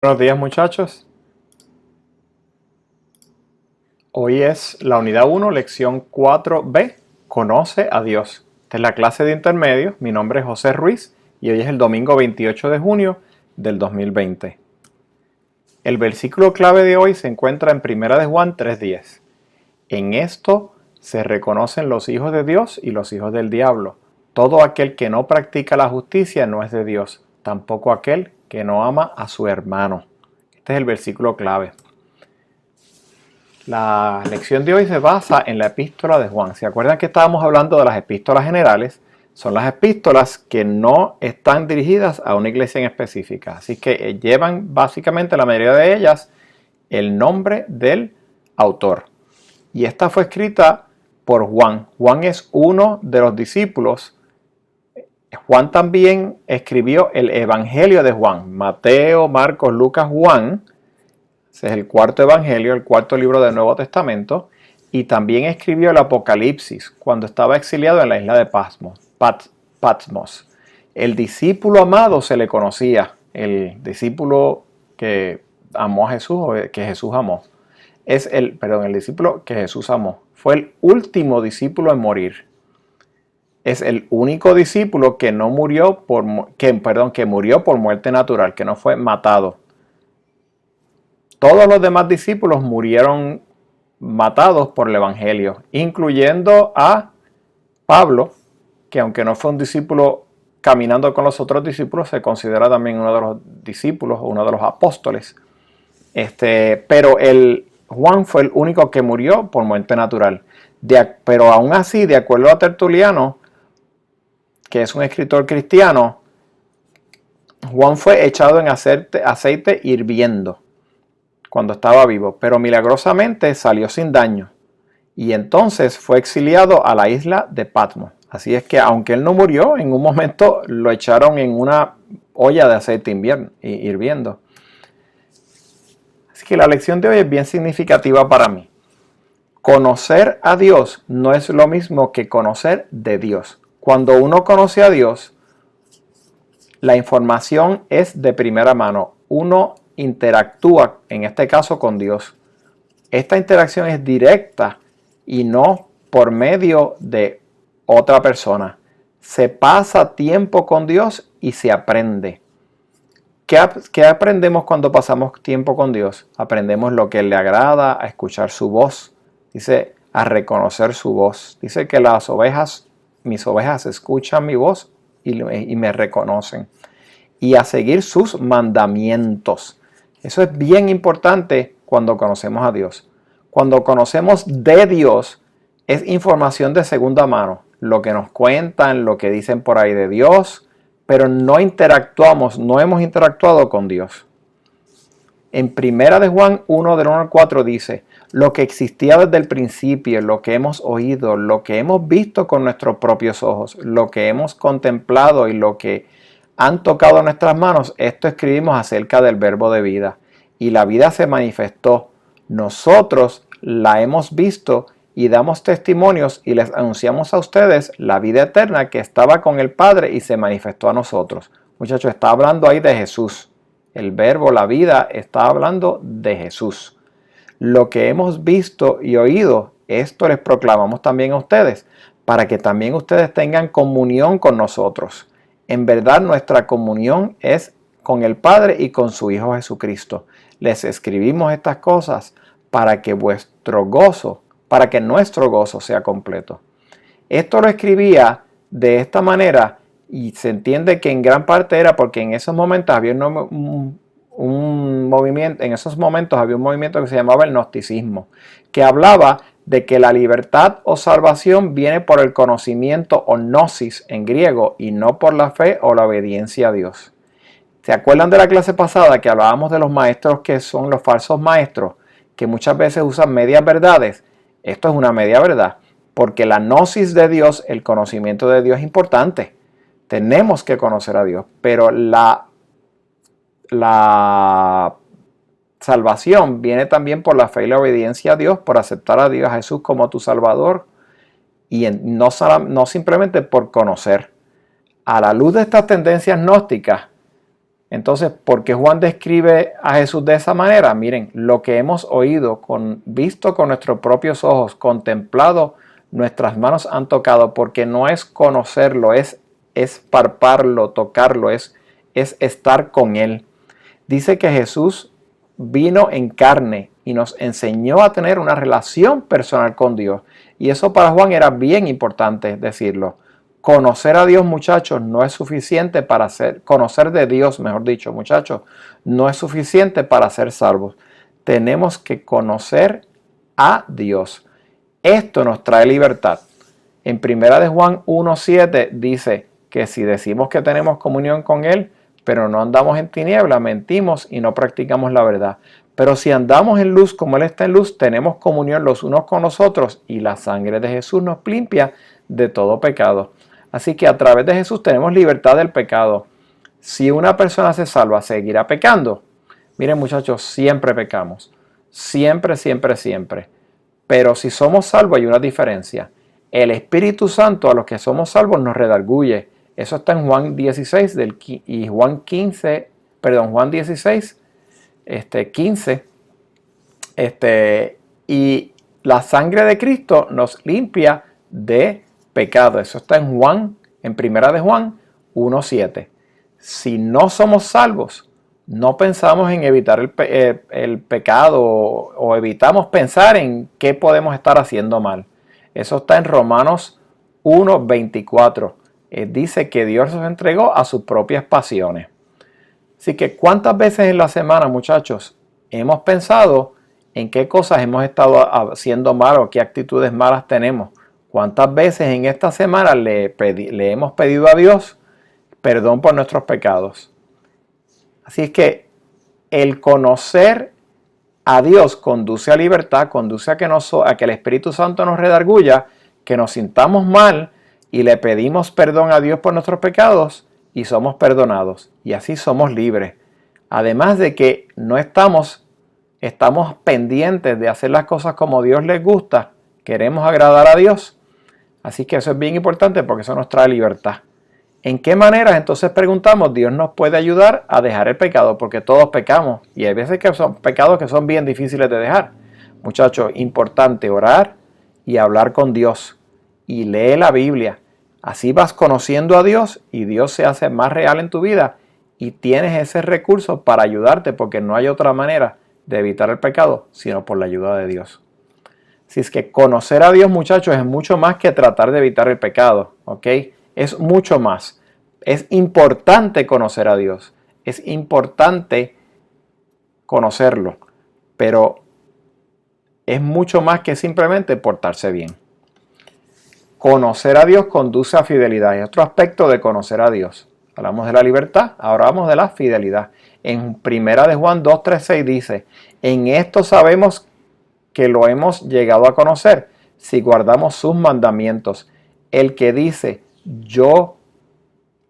Buenos días, muchachos. Hoy es la unidad 1, lección 4b, Conoce a Dios. Esta es la clase de intermedio. Mi nombre es José Ruiz y hoy es el domingo 28 de junio del 2020. El versículo clave de hoy se encuentra en 1 de Juan 3:10. En esto se reconocen los hijos de Dios y los hijos del diablo. Todo aquel que no practica la justicia no es de Dios, tampoco aquel que no ama a su hermano. Este es el versículo clave. La lección de hoy se basa en la epístola de Juan. ¿Se acuerdan que estábamos hablando de las epístolas generales? Son las epístolas que no están dirigidas a una iglesia en específica. Así que llevan básicamente la mayoría de ellas el nombre del autor. Y esta fue escrita por Juan. Juan es uno de los discípulos. Juan también escribió el Evangelio de Juan. Mateo, Marcos, Lucas, Juan. Ese es el cuarto evangelio, el cuarto libro del Nuevo Testamento. Y también escribió el Apocalipsis cuando estaba exiliado en la isla de Patmos. El discípulo amado se le conocía, el discípulo que amó a Jesús o que Jesús amó. El discípulo que Jesús amó. Fue el último discípulo en morir. Es el único discípulo que no murió que murió por muerte natural, que no fue matado. Todos los demás discípulos murieron matados por el Evangelio, incluyendo a Pablo, que aunque no fue un discípulo caminando con los otros discípulos, se considera también uno de los discípulos o uno de los apóstoles. Pero Juan fue el único que murió por muerte natural. Pero aún así, de acuerdo a Tertuliano, que es un escritor cristiano, Juan fue echado en aceite hirviendo cuando estaba vivo, pero milagrosamente salió sin daño y entonces fue exiliado a la isla de Patmos. Así es que aunque él no murió, en un momento lo echaron en una olla de aceite hirviendo. Así que la lección de hoy es bien significativa para mí. Conocer a Dios no es lo mismo que conocer de Dios. Cuando uno conoce a Dios, la información es de primera mano. Uno interactúa, en este caso, con Dios. Esta interacción es directa y no por medio de otra persona. Se pasa tiempo con Dios y se aprende. ¿Qué aprendemos cuando pasamos tiempo con Dios? Aprendemos lo que Él le agrada, a escuchar su voz. Dice, a reconocer su voz. Dice que mis ovejas escuchan mi voz y me reconocen. Y a seguir sus mandamientos. Eso es bien importante cuando conocemos a Dios. Cuando conocemos de Dios, es información de segunda mano. Lo que nos cuentan, lo que dicen por ahí de Dios, pero no hemos interactuado con Dios. En 1 de Juan 1, del 1 al 4 dice, lo que existía desde el principio, lo que hemos oído, lo que hemos visto con nuestros propios ojos, lo que hemos contemplado y lo que han tocado nuestras manos, esto escribimos acerca del verbo de vida. Y la vida se manifestó. Nosotros la hemos visto y damos testimonios y les anunciamos a ustedes la vida eterna que estaba con el Padre y se manifestó a nosotros. Muchachos, está hablando ahí de Jesús. El verbo, la vida, está hablando de Jesús. Lo que hemos visto y oído, esto les proclamamos también a ustedes, para que también ustedes tengan comunión con nosotros. En verdad, nuestra comunión es con el Padre y con su Hijo Jesucristo. Les escribimos estas cosas para que nuestro gozo sea completo. Esto lo escribía de esta manera y se entiende que en gran parte era porque en esos momentos había un movimiento que se llamaba el gnosticismo, que hablaba de que la libertad o salvación viene por el conocimiento o gnosis en griego y no por la fe o la obediencia a Dios. ¿Se acuerdan de la clase pasada que hablábamos de los maestros que son los falsos maestros, que muchas veces usan medias verdades? Esto es una media verdad, porque la gnosis de Dios, el conocimiento de Dios es importante. Tenemos que conocer a Dios, pero la salvación viene también por la fe y la obediencia a Dios, por aceptar a Dios, a Jesús como tu Salvador, y no simplemente por conocer. A la luz de estas tendencias gnósticas, Entonces, ¿por qué Juan describe a Jesús de esa manera? Miren, lo que hemos oído, visto con nuestros propios ojos, contemplado, nuestras manos han tocado, porque no es conocerlo, es palparlo, tocarlo, es estar con Él. Dice que Jesús vino en carne y nos enseñó a tener una relación personal con Dios. Y eso para Juan era bien importante decirlo. Conocer a Dios, muchachos, no es suficiente para conocer de Dios, mejor dicho, muchachos, no es suficiente para ser salvos. Tenemos que conocer a Dios. Esto nos trae libertad. En 1 de Juan 1:7 dice que si decimos que tenemos comunión con Él, pero no andamos en tiniebla, mentimos y no practicamos la verdad. Pero si andamos en luz como Él está en luz, tenemos comunión los unos con los otros y la sangre de Jesús nos limpia de todo pecado. Así que a través de Jesús tenemos libertad del pecado. Si una persona se salva, ¿seguirá pecando? Miren, muchachos, siempre pecamos. Siempre, siempre, siempre. Pero si somos salvos hay una diferencia. El Espíritu Santo a los que somos salvos nos redarguye. Eso está en Juan 16 y Juan 16, 15. Y la sangre de Cristo nos limpia de pecado. Eso está en Juan, en 1 de Juan 1:7. Si no somos salvos, no pensamos en evitar el pecado o evitamos pensar en qué podemos estar haciendo mal. Eso está en Romanos 1:24. Dice que Dios nos entregó a sus propias pasiones. Así que ¿cuántas veces en la semana, muchachos, hemos pensado en qué cosas hemos estado haciendo mal o qué actitudes malas tenemos? ¿Cuántas veces en esta semana le hemos pedido a Dios perdón por nuestros pecados? Así es que el conocer a Dios conduce a libertad, conduce a que el Espíritu Santo nos redarguya, que nos sintamos mal y le pedimos perdón a Dios por nuestros pecados y somos perdonados. Y así somos libres. Además de que no estamos pendientes de hacer las cosas como Dios les gusta, queremos agradar a Dios. Así que eso es bien importante porque eso nos trae libertad. ¿En qué maneras entonces preguntamos Dios nos puede ayudar a dejar el pecado? Porque todos pecamos y hay veces que son pecados que son bien difíciles de dejar. Muchachos, importante orar y hablar con Dios y lee la Biblia. Así vas conociendo a Dios y Dios se hace más real en tu vida y tienes ese recurso para ayudarte porque no hay otra manera de evitar el pecado sino por la ayuda de Dios. Si es que conocer a Dios, muchachos, es mucho más que tratar de evitar el pecado, ¿ok? Es mucho más. Es importante conocer a Dios. Es importante conocerlo. Pero es mucho más que simplemente portarse bien. Conocer a Dios conduce a fidelidad. Es otro aspecto de conocer a Dios. Hablamos de la libertad, ahora hablamos de la fidelidad. En 1 de Juan 2:3-6 dice, en esto sabemos que lo hemos llegado a conocer si guardamos sus mandamientos. El que dice, yo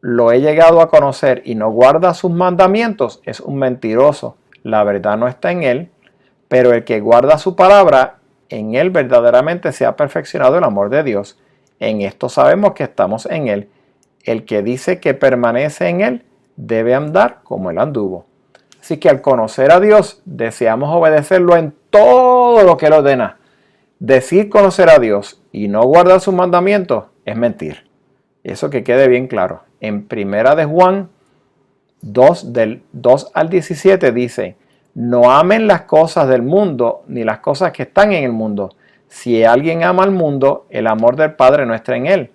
lo he llegado a conocer y no guarda sus mandamientos, es un mentiroso. La verdad no está en él, pero el que guarda su palabra, en él verdaderamente se ha perfeccionado el amor de Dios. En esto sabemos que estamos en él. El que dice que permanece en él, debe andar como él anduvo. Así que al conocer a Dios, deseamos obedecerlo en todo lo que él ordena. Decir conocer a Dios y no guardar sus mandamientos es mentir. Eso que quede bien claro. En 1 de Juan 2, del 2 al 17 dice, no amen las cosas del mundo ni las cosas que están en el mundo. Si alguien ama al mundo, el amor del Padre no está en él.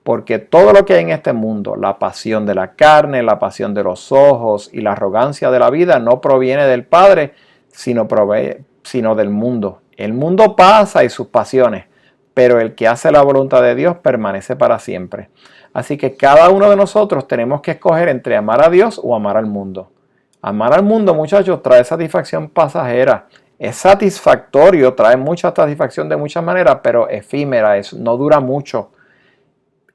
Porque todo lo que hay en este mundo, la pasión de la carne, la pasión de los ojos y la arrogancia de la vida no proviene del Padre, sino del mundo. El mundo pasa y sus pasiones, pero el que hace la voluntad de Dios permanece para siempre. Así que cada uno de nosotros tenemos que escoger entre amar a Dios o amar al mundo. Amar al mundo, muchachos, trae satisfacción pasajera. Es satisfactorio, trae mucha satisfacción de muchas maneras, pero efímera, no dura mucho.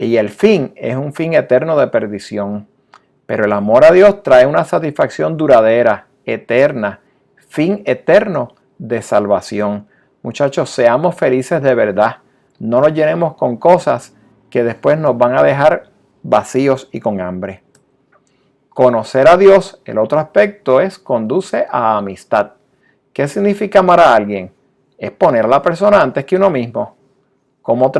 Y el fin es un fin eterno de perdición. Pero el amor a Dios trae una satisfacción duradera, eterna, fin eterno de salvación. Muchachos, seamos felices de verdad. No nos llenemos con cosas que después nos van a dejar vacíos y con hambre. Conocer a Dios, el otro aspecto es conduce a amistad. ¿Qué significa amar a alguien? Es poner a la persona antes que uno mismo. ¿Cómo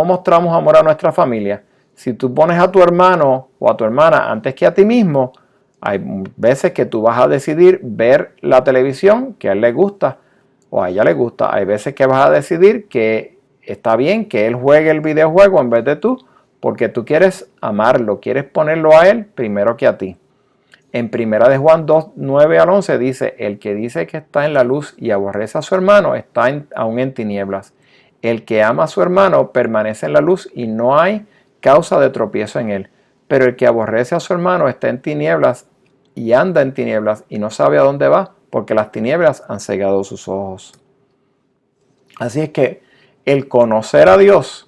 mostramos amor a nuestra familia? Si tú pones a tu hermano o a tu hermana antes que a ti mismo, hay veces que tú vas a decidir ver la televisión que a él le gusta o a ella le gusta. Hay veces que vas a decidir que está bien que él juegue el videojuego en vez de tú, porque tú quieres amarlo, quieres ponerlo a él primero que a ti. En 1 de Juan 2, 9 al 11 dice, el que dice que está en la luz y aborrece a su hermano está aún en tinieblas. El que ama a su hermano permanece en la luz y no hay causa de tropiezo en él. Pero el que aborrece a su hermano está en tinieblas y anda en tinieblas y no sabe a dónde va, porque las tinieblas han cegado sus ojos. Así es que el conocer a Dios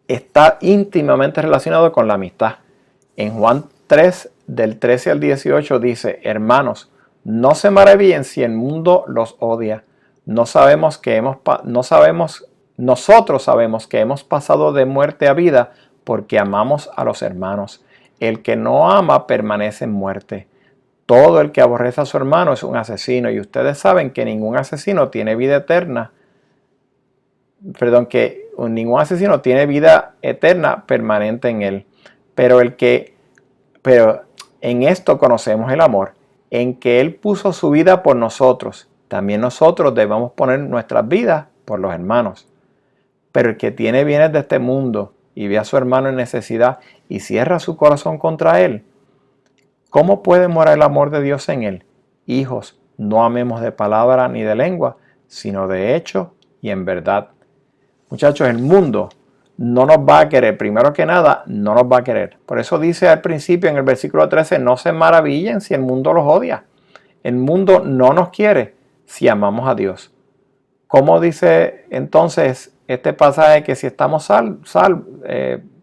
está íntimamente relacionado con la amistad. En Juan 3, del 13 al 18 dice, hermanos, no se maravillen si el mundo los odia. Nosotros sabemos que hemos pasado de muerte a vida porque amamos a los hermanos. El que no ama permanece en muerte. Todo el que aborrece a su hermano es un asesino y ustedes saben que ningún asesino tiene vida eterna. Que ningún asesino tiene vida eterna permanente en él. Pero en esto conocemos el amor, en que él puso su vida por nosotros. También nosotros debemos poner nuestras vidas por los hermanos. Pero el que tiene bienes de este mundo y ve a su hermano en necesidad y cierra su corazón contra él, ¿cómo puede morar el amor de Dios en él? Hijos, no amemos de palabra ni de lengua, sino de hecho y en verdad. Muchachos, el mundo no nos va a querer. Primero que nada, no nos va a querer. Por eso dice al principio en el versículo 13, no se maravillen si el mundo los odia. El mundo no nos quiere si amamos a Dios. ¿Cómo dice entonces este pasaje que si estamos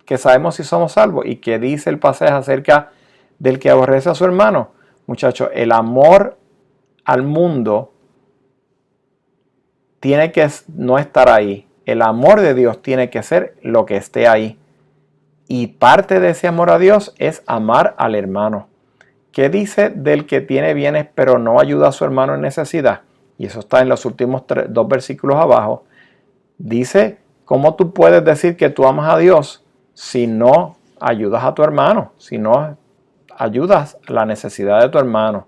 que sabemos si somos salvos? ¿Y qué dice el pasaje acerca del que aborrece a su hermano? Muchachos, el amor al mundo tiene que no estar ahí. El amor de Dios tiene que ser lo que esté ahí. Y parte de ese amor a Dios es amar al hermano. ¿Qué dice del que tiene bienes pero no ayuda a su hermano en necesidad? Y eso está en los últimos dos versículos abajo. Dice, ¿cómo tú puedes decir que tú amas a Dios si no ayudas a tu hermano? Si no ayudas a la necesidad de tu hermano.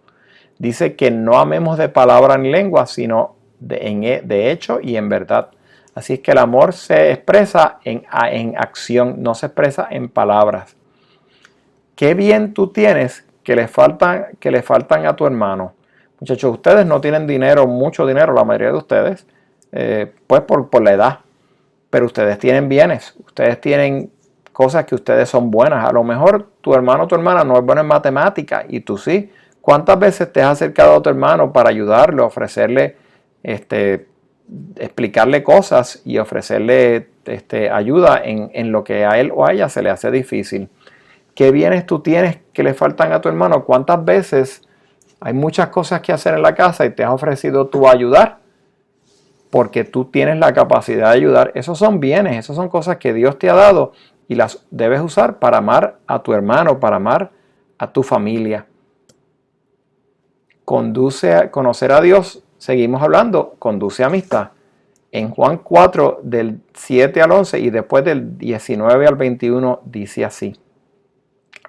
Dice que no amemos de palabra ni lengua, sino de hecho y en verdad. Así es que el amor se expresa en acción, no se expresa en palabras. ¿Qué bien tú tienes que le faltan a tu hermano? Muchachos, ustedes no tienen dinero, mucho dinero, la mayoría de ustedes, pues por la edad. Pero ustedes tienen bienes, ustedes tienen cosas que ustedes son buenas. A lo mejor tu hermano o tu hermana no es bueno en matemática y tú sí. ¿Cuántas veces te has acercado a tu hermano para ayudarle, ofrecerle explicarle cosas y ofrecerle ayuda en lo que a él o a ella se le hace difícil? ¿Qué bienes tú tienes que le faltan a tu hermano? ¿Cuántas veces hay muchas cosas que hacer en la casa y te has ofrecido tú a ayudar? Porque tú tienes la capacidad de ayudar. Esos son bienes, esas son cosas que Dios te ha dado y las debes usar para amar a tu hermano, para amar a tu familia. Conduce a conocer a Dios. Seguimos hablando, conduce a amistad. En Juan 4, del 7 al 11 y después del 19 al 21 dice así.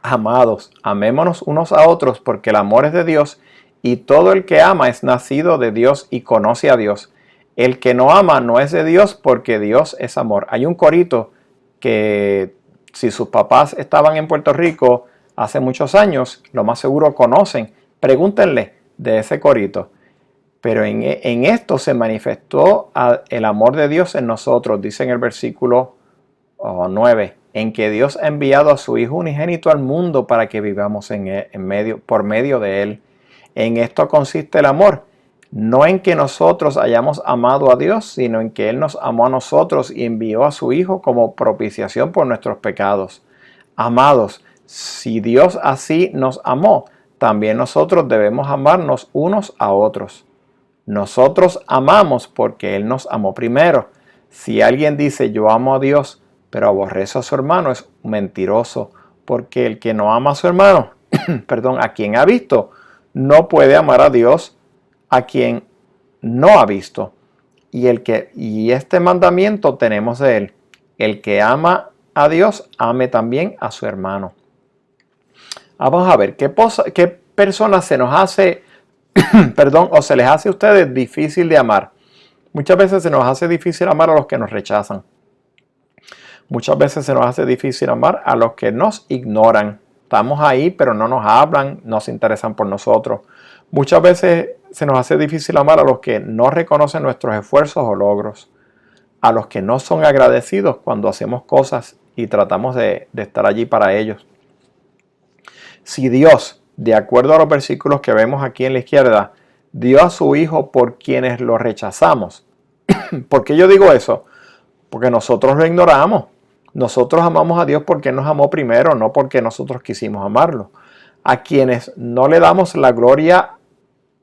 Amados, amémonos unos a otros porque el amor es de Dios y todo el que ama es nacido de Dios y conoce a Dios. El que no ama no es de Dios porque Dios es amor. Hay un corito que si sus papás estaban en Puerto Rico hace muchos años, lo más seguro conocen. Pregúntenle de ese corito. Pero en esto se manifestó el amor de Dios en nosotros, dice en el versículo 9, en que Dios ha enviado a su Hijo unigénito al mundo para que vivamos por medio de Él. En esto consiste el amor, no en que nosotros hayamos amado a Dios, sino en que Él nos amó a nosotros y envió a su Hijo como propiciación por nuestros pecados. Amados, si Dios así nos amó, también nosotros debemos amarnos unos a otros. Nosotros amamos porque Él nos amó primero. Si alguien dice yo amo a Dios, pero aborrece a su hermano, es mentiroso, porque el que no ama a su hermano perdón, a quien ha visto, no puede amar a Dios a quien no ha visto. Y este mandamiento tenemos de él: el que ama a Dios, ame también a su hermano. Vamos a ver, ¿qué persona se nos hace, perdón, o se les hace a ustedes difícil de amar? Muchas veces se nos hace difícil amar a los que nos rechazan. Muchas veces se nos hace difícil amar a los que nos ignoran. Estamos ahí, pero no nos hablan, no se interesan por nosotros. Muchas veces se nos hace difícil amar a los que no reconocen nuestros esfuerzos o logros, a los que no son agradecidos cuando hacemos cosas y tratamos de estar allí para ellos. Si Dios, de acuerdo a los versículos que vemos aquí en la izquierda, dio a su Hijo por quienes lo rechazamos. ¿Por qué yo digo eso? Porque nosotros lo ignoramos. Nosotros amamos a Dios porque Él nos amó primero, no porque nosotros quisimos amarlo. A quienes no le damos la gloria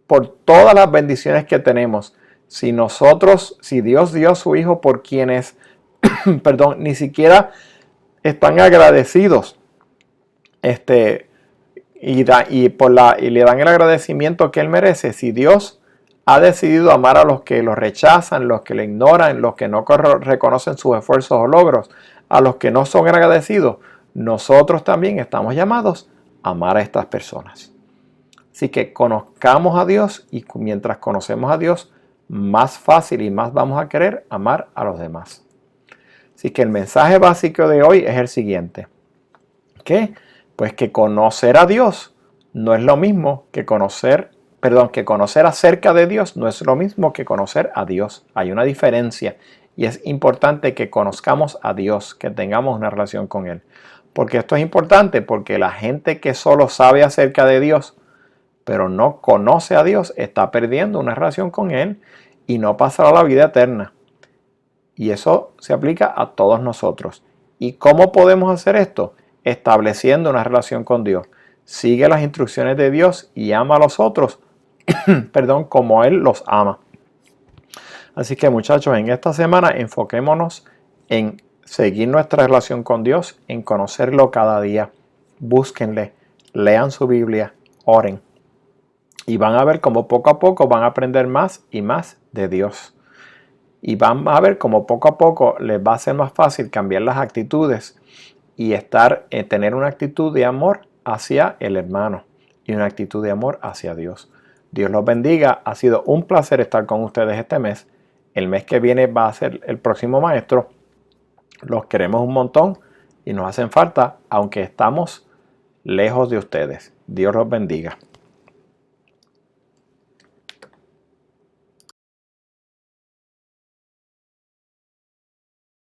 por todas las bendiciones que tenemos. Si Dios dio a su Hijo por quienes, perdón, ni siquiera están agradecidos, y le dan el agradecimiento que Él merece. Si Dios ha decidido amar a los que lo rechazan, los que lo ignoran, los que no reconocen sus esfuerzos o logros, a los que no son agradecidos, nosotros también estamos llamados a amar a estas personas. Así que conozcamos a Dios, y mientras conocemos a Dios, más fácil y más vamos a querer amar a los demás. Así que el mensaje básico de hoy es el siguiente. ¿Qué? Pues que conocer a Dios no es lo mismo que conocer acerca de Dios no es lo mismo que conocer a Dios. Hay una diferencia, y es importante que conozcamos a Dios, que tengamos una relación con Él. Porque esto es importante, porque la gente que solo sabe acerca de Dios, pero no conoce a Dios, está perdiendo una relación con Él y no pasará la vida eterna. Y eso se aplica a todos nosotros. ¿Y cómo podemos hacer esto? Estableciendo una relación con Dios. Sigue las instrucciones de Dios y ama a los otros, como Él los ama. Así que, muchachos, en esta semana enfoquémonos en seguir nuestra relación con Dios, en conocerlo cada día. Búsquenle, lean su Biblia, oren. Y van a ver cómo poco a poco van a aprender más y más de Dios. Y van a ver cómo poco a poco les va a ser más fácil cambiar las actitudes y tener una actitud de amor hacia el hermano y una actitud de amor hacia Dios. Dios los bendiga. Ha sido un placer estar con ustedes este mes. El mes que viene va a ser el próximo maestro. Los queremos un montón y nos hacen falta, aunque estamos lejos de ustedes. Dios los bendiga.